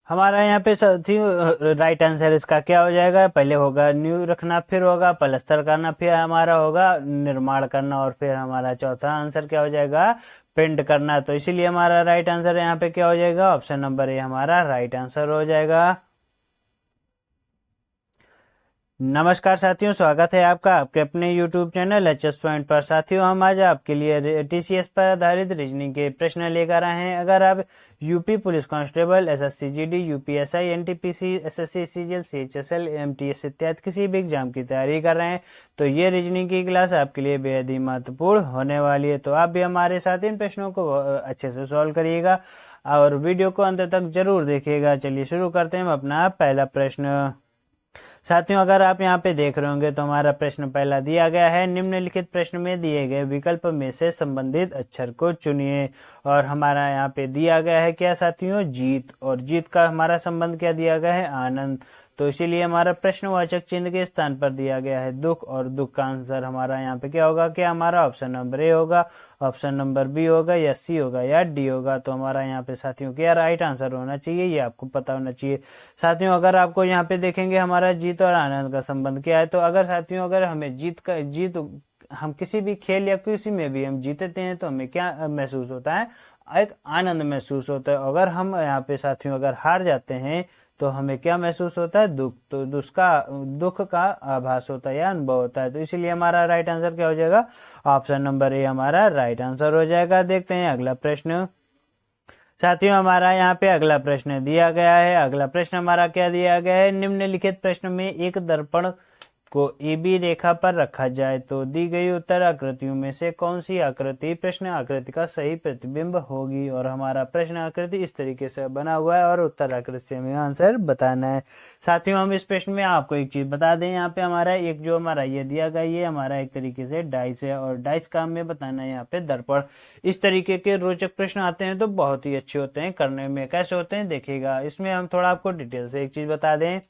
हमारा यहाँ पे साथियों राइट आंसर इसका क्या हो जाएगा, पहले होगा न्यू रखना, फिर होगा पलस्तर करना, फिर हमारा होगा निर्माण करना, और फिर हमारा चौथा आंसर क्या हो जाएगा, पेंट करना। तो इसीलिए हमारा राइट आंसर यहाँ पे क्या हो जाएगा, ऑप्शन नंबर ए हमारा राइट आंसर हो जाएगा। नमस्कार साथियों, स्वागत है आपका आपके अपने YouTube चैनल एचएस पॉइंट पर। साथियों हम आज आपके लिए टीसीएस पर आधारित रीजनिंग के प्रश्न लेकर आए हैं। अगर आप UP police constable, SSC GD, UPSI, NTPC, SSC CGL, CHSL, MTS इत्यादि किसी भी एग्जाम की तैयारी कर रहे हैं तो ये रीजनिंग की क्लास आपके लिए बेहद ही महत्वपूर्ण होने वाली है। तो आप भी हमारे साथ इन प्रश्नों को अच्छे से सॉल्व करिएगा और वीडियो को अंत तक जरूर देखिएगा। चलिए शुरू करते हैं हम अपना पहला प्रश्न। साथियों अगर आप यहाँ पे देख रहे होंगे तो हमारा प्रश्न पहला दिया गया है, निम्नलिखित प्रश्न में दिए गए विकल्प में से संबंधित अक्षर को चुनिए। और हमारा यहाँ पे दिया गया है क्या साथियों, जीत, और जीत का हमारा संबंध क्या दिया गया है, आनंद। तो इसीलिए हमारा प्रश्नवाचक चिन्ह के स्थान पर दिया गया है दुख, और दुख का आंसर हमारा यहाँ पे क्या होगा, क्या हमारा ऑप्शन नंबर ए होगा, ऑप्शन नंबर बी होगा, या सी होगा, या डी होगा। तो हमारा यहाँ पे साथियों क्या राइट आंसर होना चाहिए, ये आपको पता होना चाहिए। साथियों अगर आपको यहाँ पे देखेंगे हमारा जीत और आनंद का संबंध क्या है, तो अगर साथियों अगर हमें जीत हम किसी भी खेल या किसी में भी हम जीतते हैं तो हमें क्या महसूस होता है, एक आनंद महसूस होता है। अगर हम यहाँ पे साथियों अगर हार जाते हैं तो हमें क्या महसूस होता है, दुख। तो दुख का आभास होता है या अनुभव होता है। तो इसीलिए हमारा राइट आंसर क्या हो जाएगा, ऑप्शन नंबर ए हमारा राइट आंसर हो जाएगा। देखते हैं अगला प्रश्न। साथियों हमारा यहाँ पे अगला प्रश्न दिया गया है। अगला प्रश्न हमारा क्या दिया गया है, निम्नलिखित प्रश्न में एक दर्पण को ए बी रेखा पर रखा जाए तो दी गई उत्तर आकृतियों में से कौन सी आकृति प्रश्न आकृति का सही प्रतिबिंब होगी। और हमारा प्रश्न आकृति इस तरीके से बना हुआ है और उत्तर आकृति से हमें आंसर बताना है। साथियों हम इस प्रश्न में आपको एक चीज बता दें, यहाँ पे हमारा एक जो हमारा ये दिया गया ये हमारा एक तरीके से डाइस है, और डाइस का हमें बताना है यहाँ पे दर्पण। इस तरीके के रोचक प्रश्न आते हैं तो बहुत ही अच्छे होते हैं करने में। कैसे होते हैं देखिएगा, इसमें हम थोड़ा आपको डिटेल से एक चीज बता दें।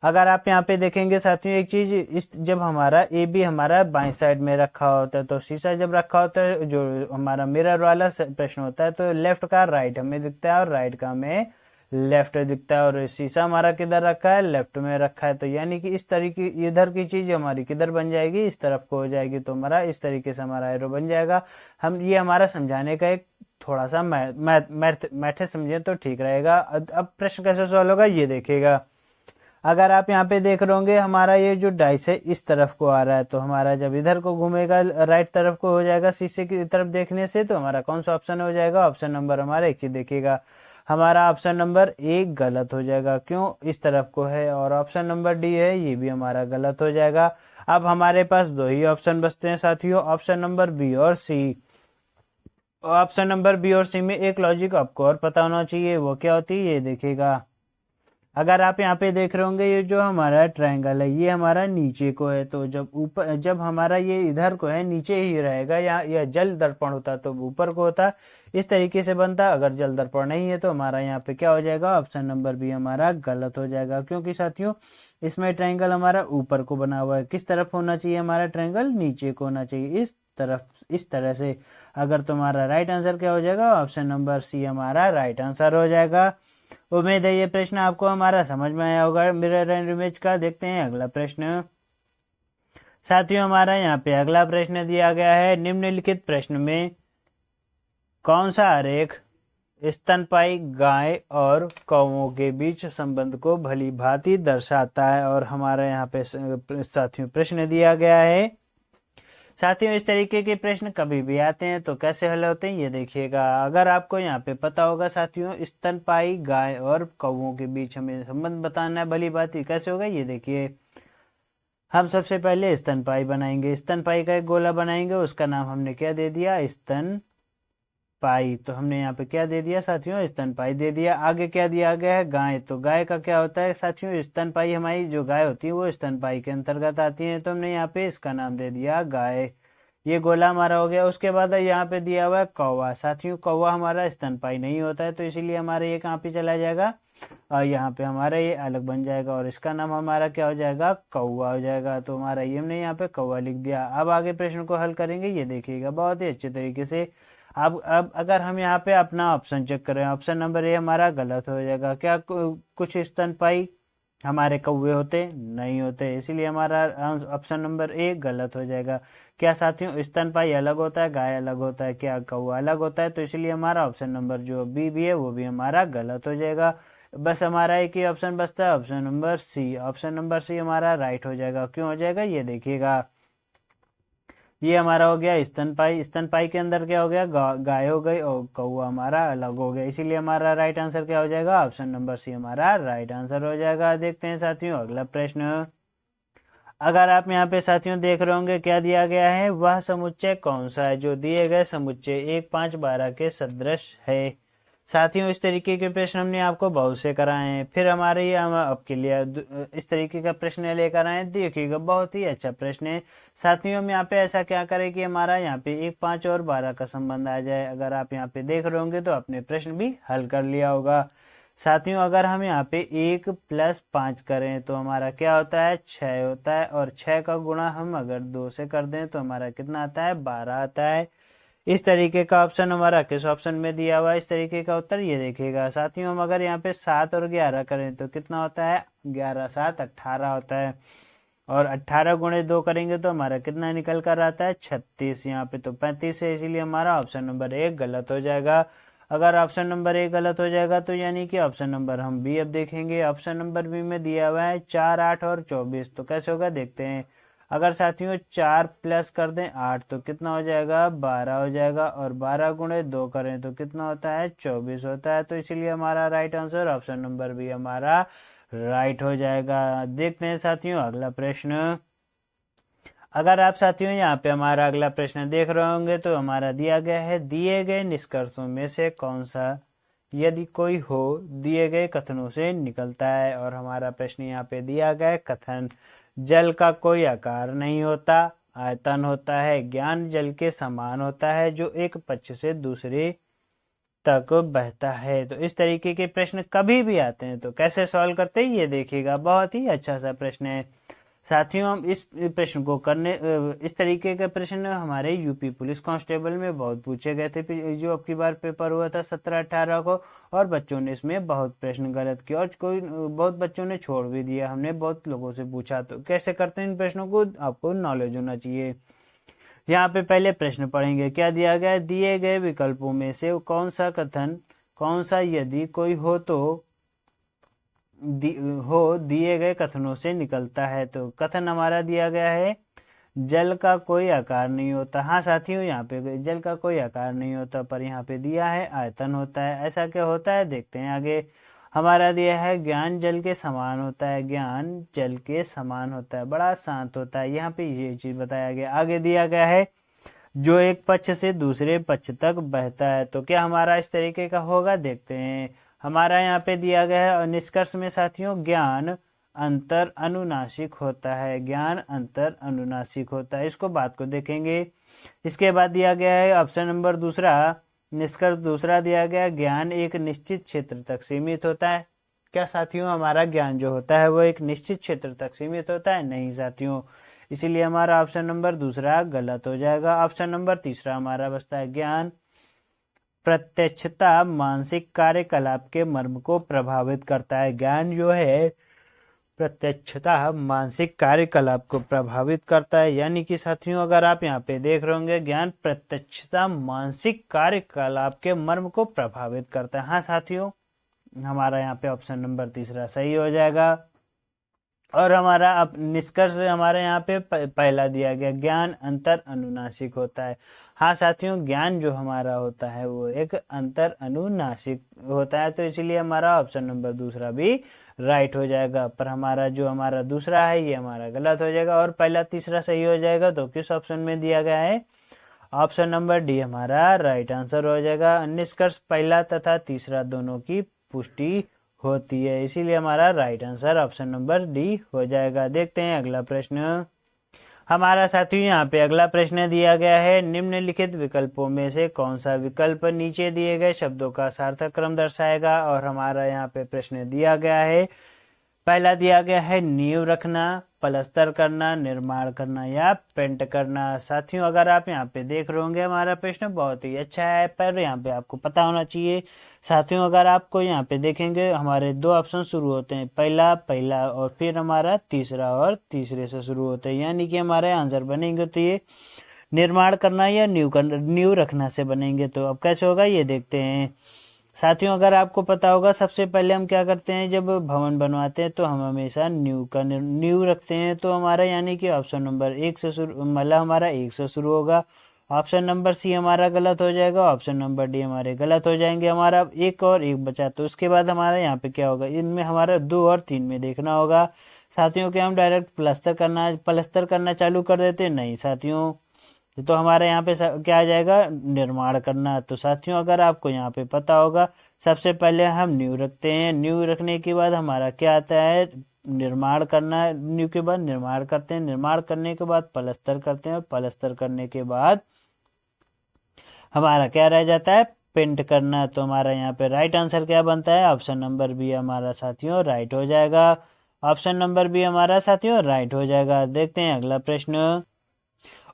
अगर आप यहाँ पे देखेंगे साथियों एक चीज, इस जब हमारा ए बी हमारा बाएं साइड में रखा होता है, तो शीशा जब रखा होता है जो हमारा मिरर वाला प्रश्न होता है, तो लेफ्ट का राइट हमें दिखता है और राइट का हमें लेफ्ट दिखता है। और शीशा हमारा किधर रखा है, लेफ्ट में रखा है। तो यानी कि इस तरीके इधर की चीज हमारी किधर बन जाएगी, इस तरफ को हो जाएगी। तो हमारा इस तरीके से हमारा एरो बन जाएगा। हम ये हमारा समझाने का एक थोड़ा सा मैथ समझे तो ठीक रहेगा। अब प्रश्न कैसे सॉल्व होगा ये देखिएगा। अगर आप यहाँ पे देख रहे होंगे हमारा ये जो डाइस है इस तरफ को आ रहा है, तो हमारा जब इधर को घूमेगा राइट तरफ को हो जाएगा शीशे की तरफ देखने से, तो हमारा कौन सा ऑप्शन हो जाएगा, ऑप्शन नंबर हमारा एक चीज देखिएगा, हमारा ऑप्शन नंबर ए गलत हो जाएगा। क्यों, इस तरफ को है। और ऑप्शन नंबर डी है ये भी हमारा गलत हो जाएगा। अब हमारे पास दो ही ऑप्शन बचते हैं साथियों, ऑप्शन नंबर बी और सी। ऑप्शन नंबर बी और सी में एक लॉजिक आपको और पता होना चाहिए, वो क्या होती है ये देखिएगा। अगर आप यहाँ पे देख रहे होंगे ये जो हमारा ट्रायंगल है ये हमारा नीचे को है, तो जब हमारा ये इधर को है नीचे ही रहेगा। या जल दर्पण होता तो ऊपर को होता, इस तरीके से बनता। अगर जल दर्पण नहीं है तो हमारा यहाँ पे क्या हो जाएगा, ऑप्शन नंबर बी हमारा गलत हो जाएगा। क्योंकि साथियों इसमें ट्रायंगल हमारा ऊपर को बना हुआ है। किस तरफ होना चाहिए हमारा ट्रायंगल, नीचे को होना चाहिए, इस तरफ, इस तरह से। अगर तुम्हारा राइट आंसर क्या हो जाएगा, ऑप्शन नंबर सी हमारा राइट आंसर हो जाएगा। उम्मीद है ये प्रश्न आपको हमारा समझ में आया होगा मिरर एंड इमेज का। देखते हैं अगला प्रश्न। साथियों हमारा यहाँ पे अगला प्रश्न दिया गया है, निम्नलिखित प्रश्न में कौन सा आरेख स्तनपायी गाय और कौवों के बीच संबंध को भली भांति दर्शाता है। और हमारा यहाँ पे साथियों प्रश्न दिया गया है। साथियों इस तरीके के प्रश्न कभी भी आते हैं तो कैसे हल होते हैं ये देखिएगा। अगर आपको यहाँ पे पता होगा साथियों स्तनपायी गाय और कौवों के बीच हमें संबंध बताना है भली बात, कैसे होगा ये देखिए। हम सबसे पहले स्तनपायी बनाएंगे, स्तनपायी का एक गोला बनाएंगे, उसका नाम हमने क्या दे दिया, स्तनपायी। तो हमने यहाँ पे क्या दे दिया साथियों, स्तनपायी दे दिया। आगे क्या दिया गया है, गाय। तो गाय का क्या होता है साथियों, स्तनपायी हमारी जो गाय होती है वो स्तनपायी के अंतर्गत आती है। तो हमने यहाँ पे इसका नाम दे दिया गाय। ये गोला हमारा हो गया। उसके बाद यहाँ पे दिया हुआ है कौवा। साथियों कौवा हमारा स्तनपायी नहीं होता है, तो इसीलिए हमारा ये कहाँ पे चला जाएगा, और यहाँ पे हमारा ये अलग बन जाएगा और इसका नाम हमारा क्या हो जाएगा, कौवा हो जाएगा। तो हमारा ये हमने यहाँ पे कौवा लिख दिया। अब आगे प्रश्न को हल करेंगे, ये देखिएगा बहुत ही अच्छे तरीके से। अब अगर हम यहाँ पे अपना ऑप्शन चेक करें, ऑप्शन नंबर ए हमारा गलत हो जाएगा। क्या कुछ स्तनपायी हमारे कौवे होते नहीं होते, इसीलिए हमारा ऑप्शन नंबर ए गलत हो जाएगा। क्या साथियों स्तनपायी अलग होता है, गाय अलग होता है, क्या कौवा अलग होता है, तो इसलिए हमारा ऑप्शन नंबर जो बी भी है वो भी हमारा गलत हो जाएगा। बस हमारा एक ही ऑप्शन बचता है, option number C. Option number C हमारा राइट हो जाएगा। क्यों हो जाएगा ये देखिएगा, ये हमारा हो गया स्तनपायी। स्तनपायी के अंदर क्या हो गया, गाय हो गई और कौवा हमारा अलग हो गया, इसीलिए हमारा राइट आंसर क्या हो जाएगा, ऑप्शन नंबर सी हमारा राइट आंसर हो जाएगा। देखते हैं साथियों अगला प्रश्न। अगर आप यहाँ पे साथियों देख रहे होंगे क्या दिया गया है, वह समुच्चय कौन सा है जो दिए गए समुच्चय 1, 5, 12 के सदृश है। साथियों इस तरीके के प्रश्न हमने आपको बहुत से कराए हैं, फिर हमारे ये हम आपके लिए इस तरीके का प्रश्न लेकर आए। देखिएगा बहुत ही अच्छा प्रश्न है। साथियों हम यहाँ पे ऐसा क्या करें कि हमारा यहाँ पे 1, 5 और 12 का संबंध आ जाए। अगर आप यहाँ पे देख रहे होंगे तो आपने प्रश्न भी हल कर लिया होगा। साथियों अगर हम यहाँ पे 1 + 5 करें तो हमारा क्या होता है, 6 होता है, और 6 का गुणा हम अगर 2 से कर दें तो हमारा कितना आता है, 12 आता है। इस तरीके का ऑप्शन हमारा किस ऑप्शन में दिया हुआ है, इस तरीके का उत्तर ये देखिएगा। साथियों हम अगर यहाँ पे 7 और 11 करें तो कितना होता है, 11 7 18 होता है, और 18 × 2 करेंगे तो हमारा कितना निकल कर आता है, 36। यहाँ पे तो 35 है, इसीलिए हमारा ऑप्शन नंबर 1 गलत हो जाएगा। अगर ऑप्शन नंबर 1 गलत हो जाएगा तो यानी कि ऑप्शन नंबर हम बी अब देखेंगे। ऑप्शन नंबर बी में दिया हुआ है 4, 8 और 24, तो कैसे होगा देखते हैं। अगर साथियों 4 प्लस कर दें 8 तो कितना हो जाएगा, 12 हो जाएगा, और 12 × 2 करें तो कितना होता है, 24 होता है। तो इसीलिए हमारा right answer option number B हमारा राइट हो जाएगा। देखते हैं साथियों अगला प्रश्न। अगर आप साथियों यहाँ पे हमारा अगला प्रश्न देख रहे होंगे तो हमारा दिया गया है, दिए गए निष्कर्षों में से कौन सा यदि कोई हो दिए गए कथनों से निकलता है। और हमारा प्रश्न यहाँ पे दिया गया है, कथन जल का कोई आकार नहीं होता, आयतन होता है, ज्ञान जल के समान होता है जो एक पक्ष से दूसरे तक बहता है। तो इस तरीके के प्रश्न कभी भी आते हैं तो कैसे सॉल्व करते हैं ये देखिएगा, बहुत ही अच्छा सा प्रश्न है। साथियों हम इस प्रश्न को करने इस तरीके के प्रश्न हमारे यूपी पुलिस कांस्टेबल में बहुत पूछे गए थे, जो अब की बार पेपर हुआ था 17-18 को, और बच्चों ने इसमें बहुत प्रश्न गलत किए और कोई बहुत बच्चों ने छोड़ भी दिया। हमने बहुत लोगों से पूछा तो कैसे करते हैं इन प्रश्नों को, आपको नॉलेज होना चाहिए। यहाँ पे पहले प्रश्न पढ़ेंगे, क्या दिया गया है, दिए गए विकल्पों में से कौन सा कथन, कौन सा यदि कोई हो तो दिए गए कथनों से निकलता है। तो कथन हमारा दिया गया है, जल का कोई आकार नहीं होता। हाँ साथियों यहाँ पे जल का कोई आकार नहीं होता, पर यहाँ पे दिया है आयतन होता है। ऐसा क्या होता है देखते हैं आगे। हमारा दिया है ज्ञान जल के समान होता है, ज्ञान जल के समान होता है, बड़ा शांत होता है, यहाँ पे ये चीज बताया गया। आगे दिया गया है जो एक पक्ष से दूसरे पक्ष तक बहता है। तो क्या हमारा इस तरीके का होगा देखते हैं। हमारा यहाँ पे दिया गया है और निष्कर्ष में साथियों, ज्ञान अंतर अनुनासिक होता है, ज्ञान अंतर अनुनासिक होता है। इसको बात को देखेंगे। इसके बाद दिया गया है ऑप्शन नंबर दूसरा, निष्कर्ष दूसरा दिया गया, ज्ञान एक निश्चित क्षेत्र तक सीमित होता है। क्या साथियों हमारा ज्ञान जो होता है वो एक निश्चित क्षेत्र तक सीमित होता है, नहीं साथियों, इसीलिए हमारा ऑप्शन नंबर दूसरा गलत हो जाएगा। ऑप्शन नंबर तीसरा हमारा बचता है, ज्ञान प्रत्यक्षता मानसिक कार्यकलाप के मर्म को प्रभावित करता है। ज्ञान जो है प्रत्यक्षता मानसिक कार्यकलाप को प्रभावित करता है, यानी कि साथियों अगर आप यहाँ पे देख रहे होंगे, ज्ञान प्रत्यक्षता मानसिक कार्यकलाप के मर्म को प्रभावित करता है। हाँ साथियों हमारा यहाँ पे ऑप्शन नंबर तीसरा सही हो जाएगा। और हमारा अब निष्कर्ष हमारे यहाँ पे पहला दिया गया, ज्ञान अंतर अनुनासिक होता है। हाँ साथियों ज्ञान जो हमारा होता है वो एक अंतर अनुनासिक होता है, तो इसलिए हमारा ऑप्शन नंबर दूसरा भी राइट हो जाएगा। पर हमारा दूसरा है ये हमारा गलत हो जाएगा और पहला तीसरा सही हो जाएगा। तो किस ऑप्शन में दिया गया है, ऑप्शन नंबर डी हमारा राइट आंसर हो जाएगा। निष्कर्ष पहला तथा तीसरा दोनों की पुष्टि होती है, इसीलिए हमारा right answer option number D हो जाएगा। देखते हैं अगला प्रश्न। हमारा साथियों यहाँ पे अगला प्रश्न दिया गया है, निम्नलिखित विकल्पों में से कौन सा विकल्प नीचे दिए गए शब्दों का सार्थक क्रम दर्शाएगा। और हमारा यहाँ पे प्रश्न दिया गया है, पहला दिया गया है नींव रखना, पलस्तर करना, निर्माण करना या पेंट करना। साथियों अगर आप यहाँ पे देख रहे होंगे हमारा प्रश्न बहुत ही अच्छा है, पर यहाँ पे आपको पता होना चाहिए। साथियों अगर आपको यहाँ पे देखेंगे हमारे दो ऑप्शन शुरू होते हैं, पहला पहला और फिर हमारा तीसरा और तीसरे से शुरू होते हैं, यानी कि हमारे आंसर बनेंगे तो ये निर्माण करना या नींव रखना से बनेंगे। तो अब कैसे होगा ये देखते हैं। साथियों अगर आपको पता होगा सबसे पहले हम क्या करते हैं, जब भवन बनवाते हैं तो हम हमेशा नींव रखते हैं। तो हमारा यानी कि ऑप्शन नंबर एक से शुरू, मतलब हमारा एक से शुरू होगा। ऑप्शन नंबर सी हमारा गलत हो जाएगा, ऑप्शन नंबर डी हमारे गलत हो जाएंगे। हमारा एक और एक बचा, तो उसके बाद हमारा यहाँ पे क्या होगा, इनमें हमारा 2 और 3 में देखना होगा। साथियों के हम डायरेक्ट प्लस्तर करना चालू कर देते हैं, नहीं साथियों। तो हमारे यहाँ पे क्या आ जाएगा, निर्माण करना। तो साथियों अगर आपको यहाँ पे पता होगा सबसे पहले हम नींव रखते हैं, नींव रखने के बाद हमारा क्या आता है, निर्माण करना। नींव के बाद निर्माण करते हैं, निर्माण करने के बाद पलस्तर करते हैं, और पलस्तर करने के बाद हमारा क्या रह जाता है, पेंट करना। तो हमारा यहाँ पे राइट आंसर क्या बनता है, ऑप्शन नंबर बी हमारा साथियों राइट हो जाएगा। ऑप्शन नंबर बी हमारा साथियों राइट हो जाएगा। देखते हैं अगला प्रश्न।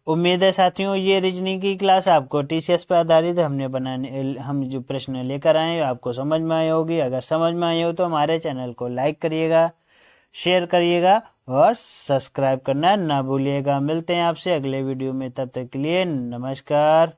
उम्मीद है साथियों ये रीजनिंग की क्लास आपको टीसीएस पर आधारित हम जो प्रश्न लेकर आए आपको समझ में आई होगी। अगर समझ में आई हो तो हमारे चैनल को लाइक करिएगा, शेयर करिएगा और सब्सक्राइब करना ना भूलिएगा। मिलते हैं आपसे अगले वीडियो में, तब तक के लिए नमस्कार।